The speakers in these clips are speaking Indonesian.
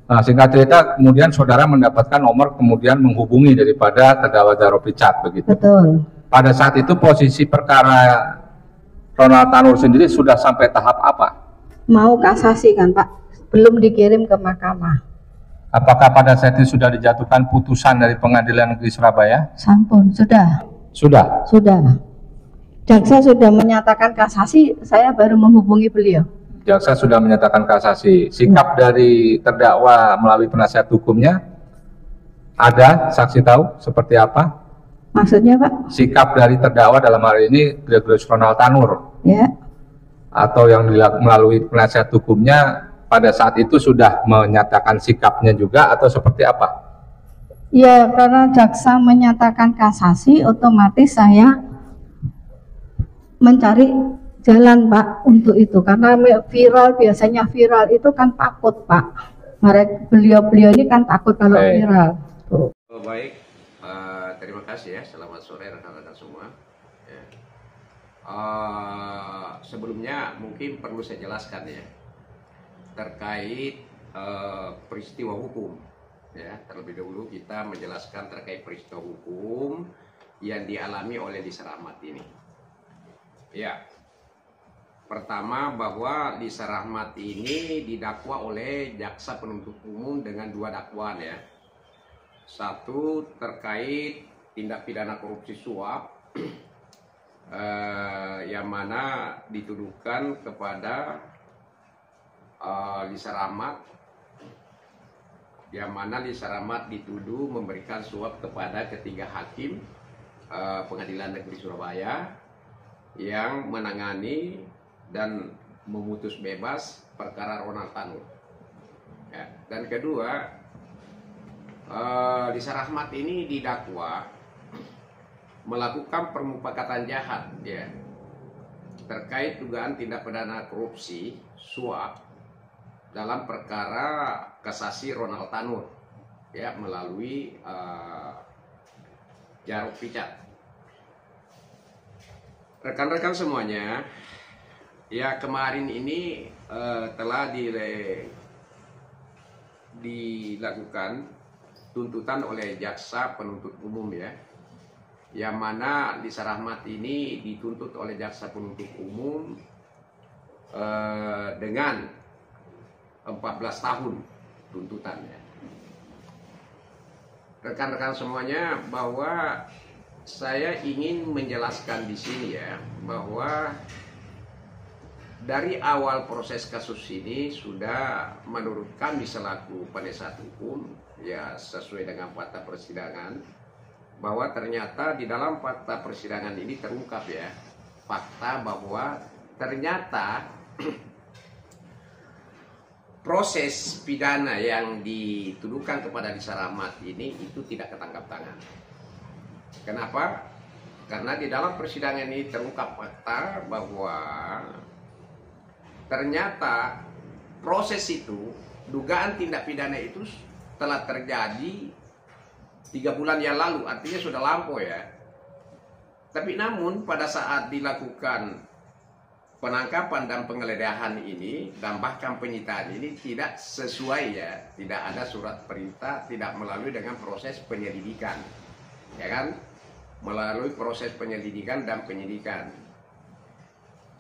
Nah, singkat cerita, kemudian saudara mendapatkan nomor, kemudian menghubungi daripada terdakwa Jaro Richard, begitu. Betul. Pada saat itu posisi perkara Ronald Tanur sendiri sudah sampai tahap apa? Mau kasasi kan Pak, belum dikirim ke mahkamah. Apakah pada saat itu sudah dijatuhkan putusan dari Pengadilan Negeri Surabaya? Sampun, sudah. Sudah. Sudah. Jaksa sudah menyatakan kasasi, saya baru menghubungi beliau. Jaksa sudah menyatakan kasasi. Sikap dari terdakwa melalui penasihat hukumnya, ada saksi tahu seperti apa? Maksudnya Pak? Sikap dari terdakwa dalam hal ini Gregorius Ronald Tanur, Ya. atau yang melalui penasihat hukumnya pada saat itu sudah menyatakan sikapnya juga, atau seperti apa? Ya, karena jaksa menyatakan kasasi, otomatis saya mencari jalan Pak untuk itu, karena viral, biasanya viral itu kan takut Pak. Mereka beliau ini kan takut kalau viral. Tuh. Baik, terima kasih ya. Selamat sore rekan-rekan semua. Ya. Sebelumnya mungkin perlu saya jelaskan ya terkait peristiwa hukum. Ya, terlebih dahulu kita menjelaskan terkait peristiwa hukum yang dialami oleh Lisa Rahmat ini. Ya. Pertama, bahwa Lisa Rahmat ini didakwa oleh jaksa penuntut umum dengan 2 dakwaan ya. Satu, terkait tindak pidana korupsi suap yang mana dituduhkan kepada Lisa Rahmat, yang mana Lisa Rahmat dituduh memberikan suap kepada ketiga hakim Pengadilan Negeri Surabaya yang menangani dan memutus bebas perkara Ronald Tanur. Ya. Dan kedua, Lisa Rahmat ini didakwa melakukan permufakatan jahat ya terkait dugaan tindak pidana korupsi suap dalam perkara kasasi Ronald Tanur ya melalui Jaro Richard. Rekan-rekan semuanya, ya kemarin ini telah dilakukan tuntutan oleh jaksa penuntut umum ya, yang mana Lisa Rahmat ini dituntut oleh jaksa penuntut umum dengan 14 tahun tuntutannya. Rekan-rekan semuanya, bahwa saya ingin menjelaskan di sini ya bahwa dari awal proses kasus ini sudah menurut kami selaku penasihat hukum ya sesuai dengan fakta persidangan, bahwa ternyata di dalam fakta persidangan ini terungkap ya fakta bahwa ternyata proses pidana yang dituduhkan kepada Lisa Rahmat ini itu tidak ketangkap tangan. Kenapa? Karena di dalam persidangan ini terungkap fakta bahwa ternyata proses itu, dugaan tindak pidana itu telah terjadi 3 bulan yang lalu, artinya sudah lampau ya. Tapi namun pada saat dilakukan penangkapan dan penggeledahan ini dan bahkan penyitaan ini tidak sesuai ya, tidak ada surat perintah, tidak melalui dengan proses penyelidikan, ya kan? Melalui proses penyelidikan dan penyidikan.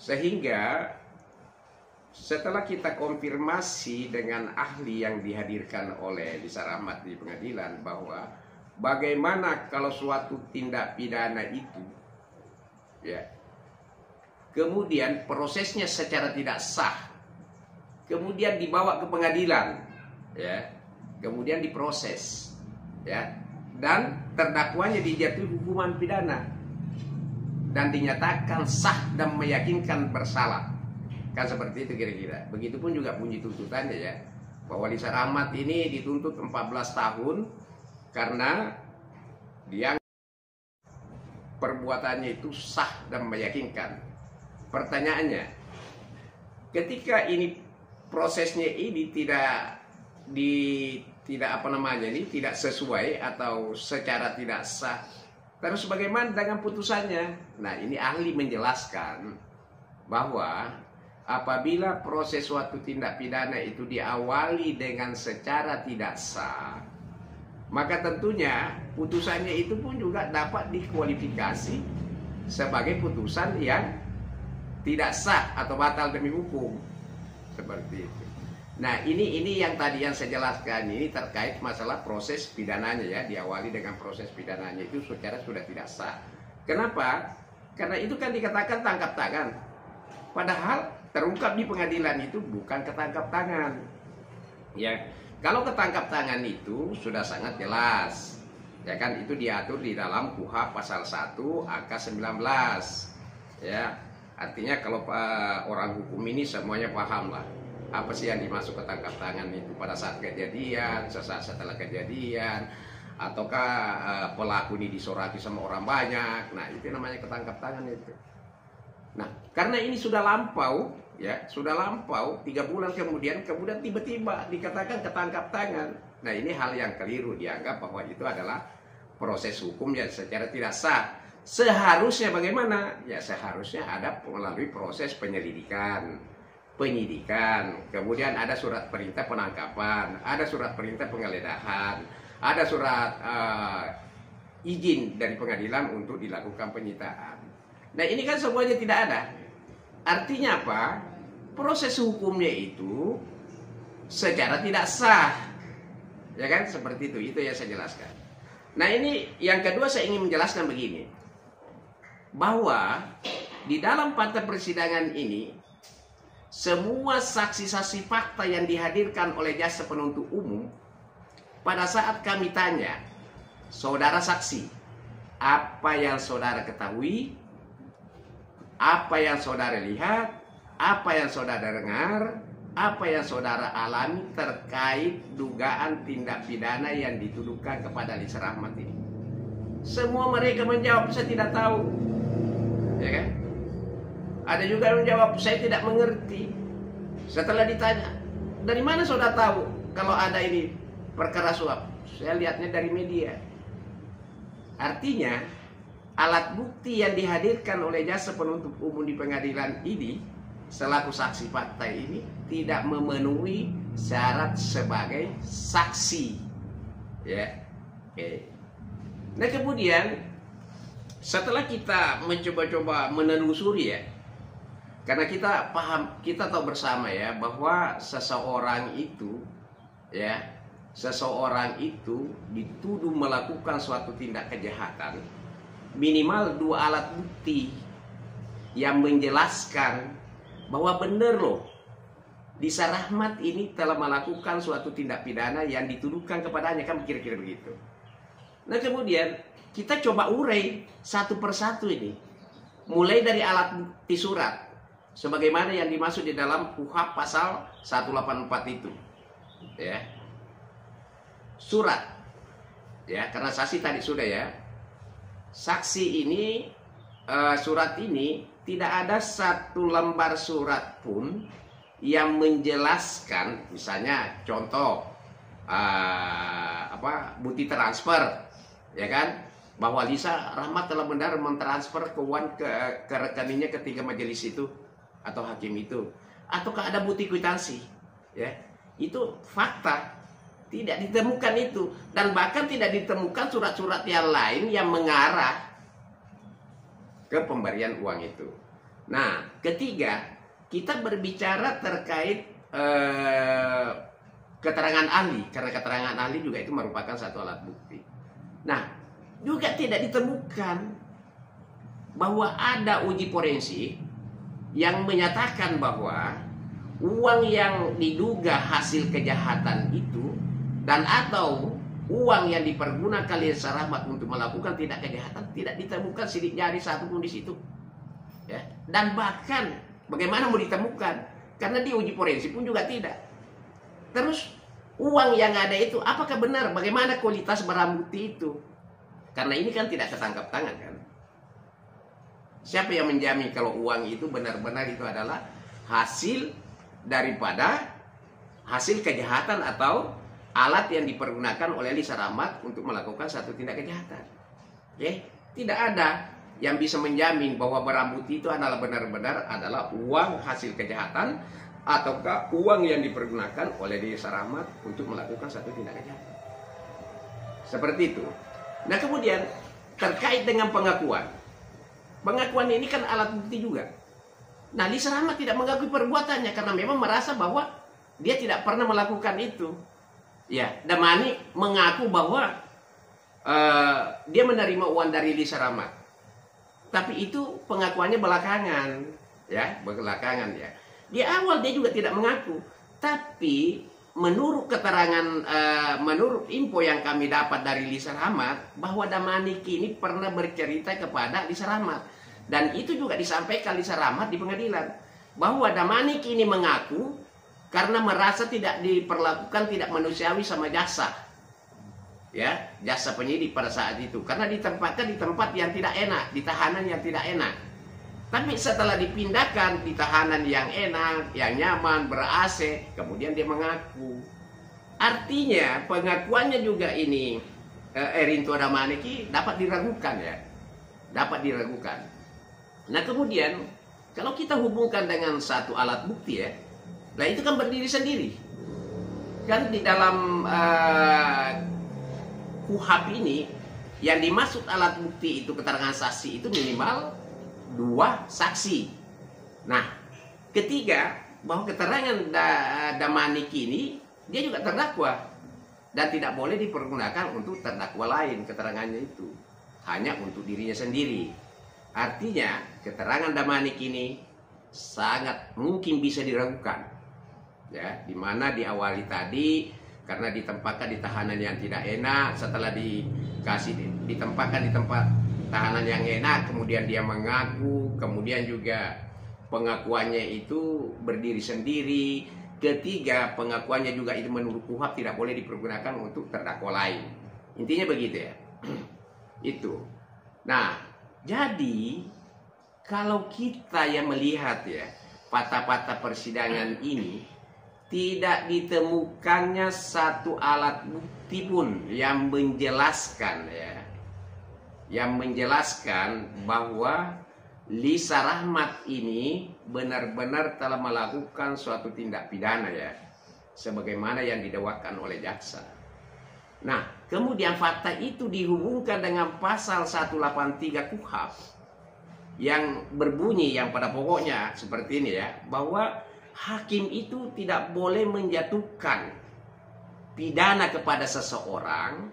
Sehingga setelah kita konfirmasi dengan ahli yang dihadirkan oleh Lisa Rahmat di pengadilan bahwa bagaimana kalau suatu tindak pidana itu ya kemudian prosesnya secara tidak sah, kemudian dibawa ke pengadilan ya, kemudian diproses ya, dan terdakwanya dijatuhi hukuman pidana dan dinyatakan sah dan meyakinkan bersalah. Kan seperti itu kira-kira. Begitupun juga bunyi tuntutannya ya, bahwa Lisa Rahmat ini dituntut 14 tahun karena dia perbuatannya itu sah dan meyakinkan. Pertanyaannya, ketika ini prosesnya ini tidak tidak sesuai atau secara tidak sah, terus bagaimana dengan putusannya? Nah, ini ahli menjelaskan bahwa apabila proses suatu tindak pidana itu diawali dengan secara tidak sah, maka tentunya putusannya itu pun juga dapat dikualifikasi sebagai putusan yang tidak sah atau batal demi hukum. Seperti itu. Nah, ini yang tadi yang saya jelaskan, ini terkait masalah proses pidananya ya, diawali dengan proses pidananya itu secara sudah tidak sah. Kenapa? Karena itu kan dikatakan tangkap tangan. Padahal terungkap di pengadilan itu bukan ketangkap tangan. Ya, kalau ketangkap tangan itu sudah sangat jelas. Ya kan, itu diatur di dalam KUHP pasal 1 angka 19. Ya, artinya kalau orang hukum ini semuanya paham lah apa sih yang dimaksud ketangkap tangan itu, pada saat kejadian, sesaat setelah kejadian, ataukah pelaku ini disoraki sama orang banyak. Nah, itu namanya ketangkap tangan itu. Nah, karena ini sudah lampau, ya, sudah lampau 3 bulan kemudian tiba-tiba dikatakan ketangkap tangan. Nah, ini hal yang keliru, dianggap bahwa itu adalah proses hukum yang secara tidak sah. Seharusnya bagaimana? Ya, seharusnya ada melalui proses penyidikan, kemudian ada surat perintah penangkapan, ada surat perintah penggeledahan, ada surat izin dari pengadilan untuk dilakukan penyitaan. Nah, ini kan semuanya tidak ada. Artinya apa? Proses hukumnya itu secara tidak sah. Ya kan? Seperti itu yang saya jelaskan. Nah, ini yang kedua saya ingin menjelaskan begini. Bahwa di dalam fakta persidangan ini semua saksi-saksi fakta yang dihadirkan oleh jaksa penuntut umum, pada saat kami tanya, saudara saksi, apa yang saudara ketahui, apa yang saudara lihat, apa yang saudara dengar, apa yang saudara alami terkait dugaan tindak pidana yang dituduhkan kepada Lisa Rahmat ini. Semua mereka menjawab, saya tidak tahu. Ya kan? Ada juga yang menjawab, saya tidak mengerti. Setelah ditanya, dari mana saudara tahu kalau ada ini perkara suap? Saya lihatnya dari media. Artinya, alat bukti yang dihadirkan oleh jaksa penuntut umum di pengadilan ini, selaku saksi fakta ini, tidak memenuhi syarat sebagai saksi. Ya, oke. Nah, kemudian setelah kita mencoba-coba menelusuri ya, karena kita paham, kita tahu bersama ya bahwa seseorang itu dituduh melakukan suatu tindak kejahatan, minimal 2 alat bukti yang menjelaskan bahwa benar loh Lisa Rahmat ini telah melakukan suatu tindak pidana yang dituduhkan kepadanya, kan kira-kira begitu. Nah, kemudian kita coba urai satu persatu ini, mulai dari alat bukti surat sebagaimana yang dimaksud di dalam KUHP pasal 184 itu. Ya. Surat. Ya, karena saksi tadi sudah ya. Saksi ini surat ini tidak ada satu lembar surat pun yang menjelaskan, misalnya contoh bukti transfer, ya kan, bahwa Lisa Rahmat telah benar mentransfer keuangan ke rekeningnya ketiga majelis itu atau hakim itu, ataukah ada bukti kwitansi, ya, itu fakta tidak ditemukan itu, dan bahkan tidak ditemukan surat-surat yang lain yang mengarah ke pemberian uang itu. Nah, ketiga, kita berbicara terkait keterangan ahli, karena keterangan ahli juga itu merupakan satu alat bukti. Nah, juga tidak ditemukan bahwa ada uji forensik yang menyatakan bahwa uang yang diduga hasil kejahatan itu dan atau uang yang dipergunakan Lisa Rahmat untuk melakukan tindak kejahatan tidak ditemukan sidik jari satu pun di situ. Ya. Dan bahkan bagaimana mau ditemukan? Karena di uji forensik pun juga tidak. Terus uang yang ada itu apakah benar? Bagaimana kualitas barang bukti itu? Karena ini kan tidak ketangkap tangan kan. Siapa yang menjamin kalau uang itu benar-benar itu adalah hasil daripada hasil kejahatan atau alat yang dipergunakan oleh Lisa Rahmat untuk melakukan satu tindak kejahatan? Oke, tidak ada. yang bisa menjamin bahwa barang bukti itu adalah benar-benar adalah uang hasil kejahatan ataukah uang yang dipergunakan oleh Lisa Rahmat untuk melakukan satu tindak kejahatan. Seperti itu. Nah kemudian terkait dengan pengakuan. Pengakuan ini kan alat bukti juga. Nah Lisa Rahmat tidak mengakui perbuatannya karena memang merasa bahwa dia tidak pernah melakukan itu. Ya, Damani mengaku bahwa dia menerima uang dari Lisa Rahmat. Tapi itu pengakuannya belakangan, ya, belakangan ya. Di awal dia juga tidak mengaku, tapi menurut keterangan, menurut info yang kami dapat dari Lisa Rahmat, bahwa Damani kini pernah bercerita kepada Lisa Rahmat, dan itu juga disampaikan Lisa Rahmat di pengadilan, bahwa Damani kini mengaku karena merasa tidak diperlakukan tidak manusiawi sama jasa. Ya, jasa penyidik pada saat itu karena ditempatkan di tempat yang tidak enak, di tahanan yang tidak enak. Tapi setelah dipindahkan di tahanan yang enak, yang nyaman, ber-AC, kemudian dia mengaku. Artinya pengakuannya juga ini Erinto Damaniki dapat diragukan ya. Dapat diragukan. Nah, kemudian kalau kita hubungkan dengan satu alat bukti ya, nah itu kan berdiri sendiri. Kan di dalam KUHP ini yang dimaksud alat bukti itu keterangan saksi itu minimal 2 saksi. Nah, ketiga bahwa keterangan Damaniki ini dia juga terdakwa dan tidak boleh dipergunakan untuk terdakwa lain keterangannya itu, hanya untuk dirinya sendiri. Artinya keterangan Damaniki ini sangat mungkin bisa diragukan. Ya, dimana diawali tadi karena ditempatkan di tahanan yang tidak enak, setelah ditempatkan di tempat tahanan yang enak, kemudian dia mengaku, kemudian juga pengakuannya itu berdiri sendiri. Ketiga, pengakuannya juga itu menurut KUHP tidak boleh dipergunakan untuk terdakwa lain. Intinya begitu ya. Itu. Nah, jadi kalau kita yang melihat ya fakta-fakta persidangan ini, tidak ditemukannya satu alat bukti pun yang menjelaskan ya, yang menjelaskan bahwa Lisa Rahmat ini benar-benar telah melakukan suatu tindak pidana ya, sebagaimana yang didakwakan oleh jaksa. Nah, kemudian fakta itu dihubungkan dengan pasal 183 KUHP yang berbunyi yang pada pokoknya seperti ini ya, bahwa hakim itu tidak boleh menjatuhkan pidana kepada seseorang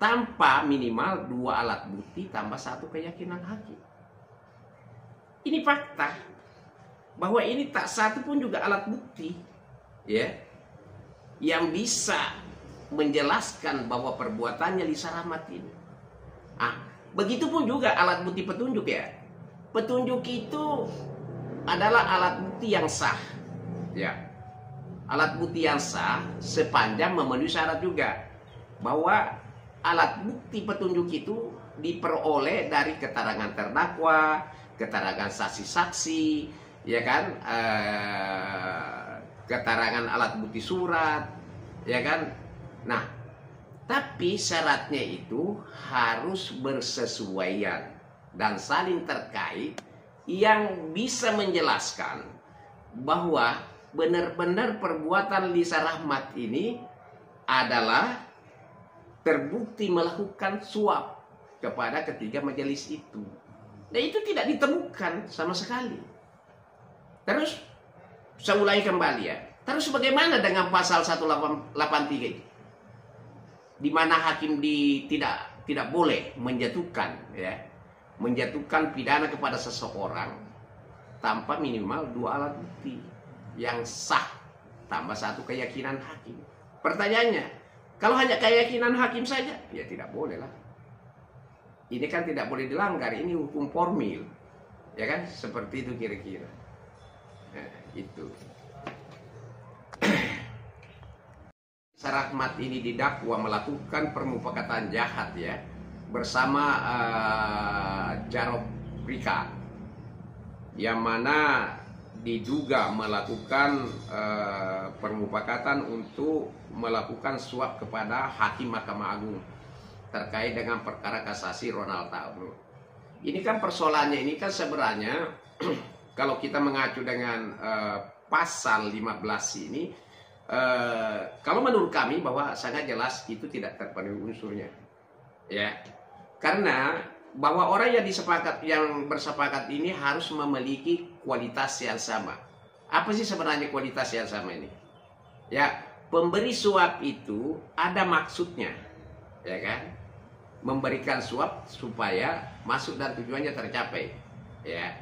tanpa minimal 2 alat bukti tambah 1 keyakinan hakim. Ini fakta bahwa ini tak satu pun juga alat bukti ya yang bisa menjelaskan bahwa perbuatannya Lisa Rahmat ini. Begitupun juga alat bukti petunjuk ya. Petunjuk itu adalah alat bukti yang sah. Ya, alat bukti yang sah sepanjang memenuhi syarat juga bahwa alat bukti petunjuk itu diperoleh dari keterangan terdakwa, keterangan saksi-saksi, ya kan, keterangan alat bukti surat, ya kan. Nah, tapi syaratnya itu harus bersesuaian dan saling terkait yang bisa menjelaskan bahwa benar-benar perbuatan Lisa Rahmat ini adalah terbukti melakukan suap kepada ketiga majelis itu. Dan itu tidak ditemukan sama sekali. Terus saya ulangi kembali ya. Terus bagaimana dengan pasal 183 itu? Di mana hakim tidak boleh menjatuhkan ya, menjatuhkan pidana kepada seseorang tanpa minimal 2 alat bukti yang sah tambah 1 keyakinan hakim. Pertanyaannya, kalau hanya keyakinan hakim saja, ya tidak boleh lah. Ini kan tidak boleh dilanggar, ini hukum formil, ya kan? Seperti itu kira-kira. Nah, itu. Lisa Rahmat ini didakwa melakukan permufakatan jahat ya bersama Jarob Rika, yang mana diduga melakukan permufakatan untuk melakukan suap kepada Hakim Mahkamah Agung terkait dengan perkara kasasi Ronald Taubro. ini kan persoalannya ini kan sebenarnya kalau kita mengacu dengan pasal 15 ini, kalau menurut kami bahwa sangat jelas itu tidak terpenuhi unsurnya, ya, karena bahwa orang yang bersepakat ini harus memiliki kualitas yang sama. Apa sih sebenarnya kualitas yang sama ini? Ya, pemberi suap itu ada maksudnya, ya kan? Memberikan suap supaya maksud dan tujuannya tercapai, ya.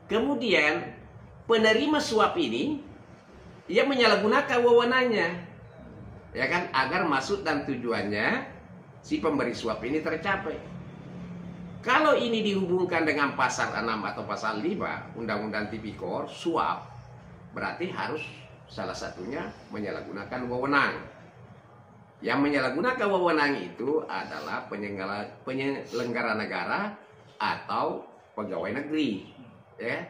Kemudian penerima suap ini ia menyalahgunakan wewenangnya, ya kan, agar maksud dan tujuannya si pemberi suap ini tercapai. Kalau ini dihubungkan dengan pasal 6 atau pasal 5 Undang-Undang Tipikor, suap berarti harus salah satunya menyalahgunakan wewenang. Yang menyalahgunakan wewenang itu adalah penyelenggara negara atau pegawai negeri, ya.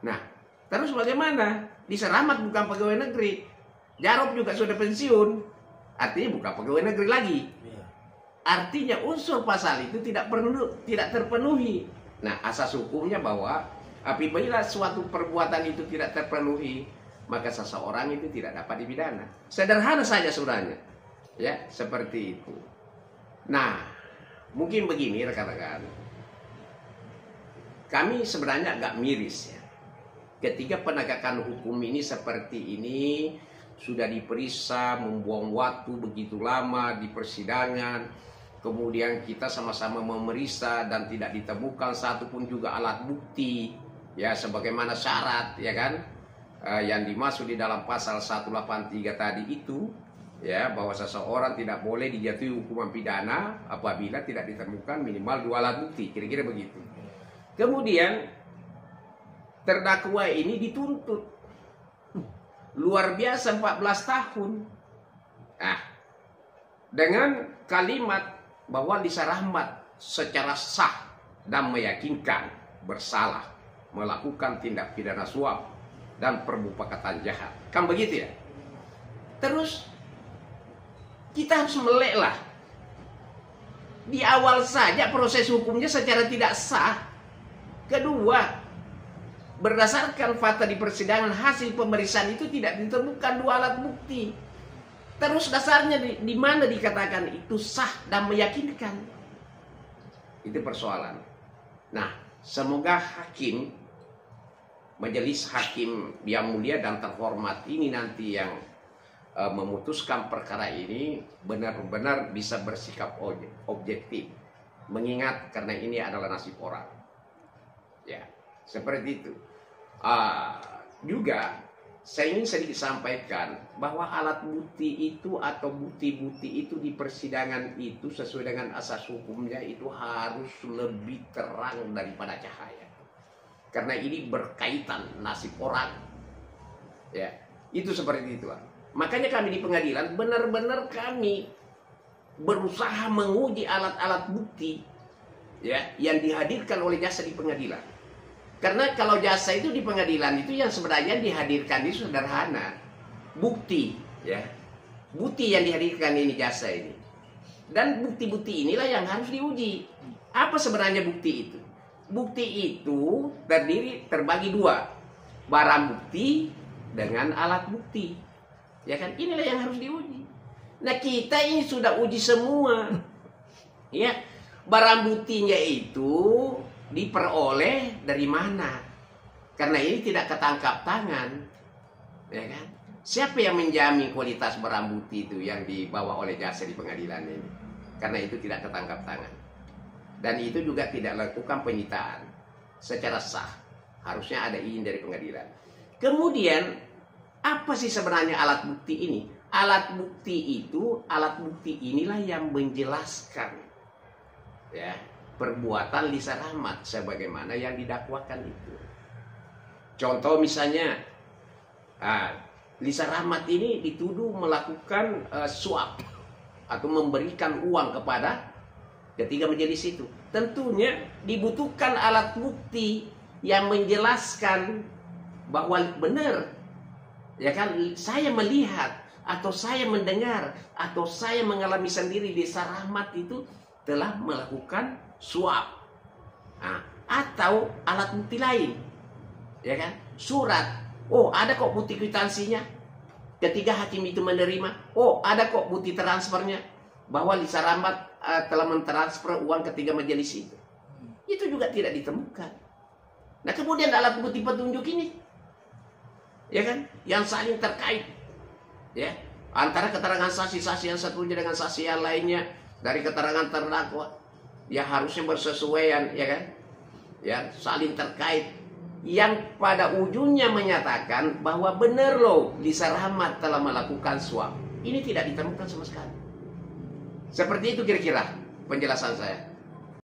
Nah, terus bagaimana? Lisa Rahmat bukan pegawai negeri, Jarod juga sudah pensiun, artinya bukan pegawai negeri lagi. Artinya unsur pasal itu tidak terpenuhi. Nah, asas hukumnya bahwa apabila suatu perbuatan itu tidak terpenuhi, maka seseorang itu tidak dapat dipidana. Sederhana saja sebenarnya, ya, seperti itu. Nah, mungkin begini rekan-rekan, kami sebenarnya agak miris, ya, ketika penegakan hukum ini seperti ini, sudah diperiksa, membuang waktu begitu lama di persidangan. Kemudian kita sama-sama memeriksa dan tidak ditemukan satupun juga alat bukti, ya, sebagaimana syarat, ya kan, yang dimaksud di dalam pasal 183 tadi itu, ya, bahwa seseorang tidak boleh dijatuhi hukuman pidana apabila tidak ditemukan minimal 2 alat bukti, kira-kira begitu. Kemudian terdakwa ini dituntut luar biasa 14 tahun. Nah, dengan kalimat bahwa Lisa Rahmat secara sah dan meyakinkan bersalah melakukan tindak pidana suap dan permufakatan jahat. Kan begitu, ya? Terus kita harus meleklah. Di awal saja proses hukumnya secara tidak sah. Kedua, berdasarkan fakta di persidangan, hasil pemeriksaan itu tidak ditemukan 2 alat bukti. Terus dasarnya di mana dikatakan itu sah dan meyakinkan? Itu persoalan. Nah, semoga hakim, majelis hakim yang mulia dan terhormat ini nanti yang memutuskan perkara ini benar-benar bisa bersikap objektif. Mengingat karena ini adalah nasib orang. Ya, seperti itu. Juga saya ingin sedikit sampaikan bahwa alat bukti itu atau bukti-bukti itu di persidangan itu sesuai dengan asas hukumnya itu harus lebih terang daripada cahaya. Karena ini berkaitan nasib orang. Ya, itu seperti itu. Makanya kami di pengadilan benar-benar kami berusaha menguji alat-alat bukti, ya, yang dihadirkan oleh jasa di pengadilan. Karena kalau jasa itu di pengadilan itu yang sebenarnya dihadirkan itu sederhana. Bukti, ya. Bukti yang dihadirkan ini jasa ini. Dan bukti-bukti inilah yang harus diuji. Apa sebenarnya bukti itu? Bukti itu terbagi 2. Barang bukti dengan alat bukti. Ya kan? Inilah yang harus diuji. Nah, kita ini sudah uji semua. Ya. Barang buktinya itu diperoleh dari mana? Karena ini tidak ketangkap tangan, ya kan? Siapa yang menjamin kualitas barang bukti itu yang dibawa oleh jasa di pengadilan ini? Karena itu tidak ketangkap tangan, dan itu juga tidak lakukan penyitaan secara sah. Harusnya ada izin dari pengadilan. Kemudian apa sih sebenarnya alat bukti ini? Alat bukti inilah yang menjelaskan, ya, perbuatan Lisa Rahmat sebagaimana yang didakwakan itu. Contoh misalnya, Lisa Rahmat ini dituduh melakukan suap atau memberikan uang kepada ketiga majelis itu. Tentunya dibutuhkan alat bukti yang menjelaskan bahwa benar, ya kan, saya melihat atau saya mendengar atau saya mengalami sendiri Lisa Rahmat itu telah melakukan suap. Nah, atau alat bukti lain, ya kan? Surat, oh ada kok bukti kwitansinya. Ketika hakim itu menerima, oh ada kok bukti transfernya bahwa Lisa Rahmat telah mentransfer uang ketiga majelis itu. Itu juga tidak ditemukan. Nah kemudian alat bukti petunjuk ini, ya kan, yang saling terkait, ya, antara keterangan saksi-saksi yang satunya dengan saksi yang lainnya dari keterangan terdakwa, ya harusnya bersesuaian, ya kan, ya saling terkait, yang pada ujungnya menyatakan bahwa benar loh Lisa Rahmat telah melakukan suap. Ini tidak ditemukan sama sekali. Seperti itu kira-kira penjelasan saya.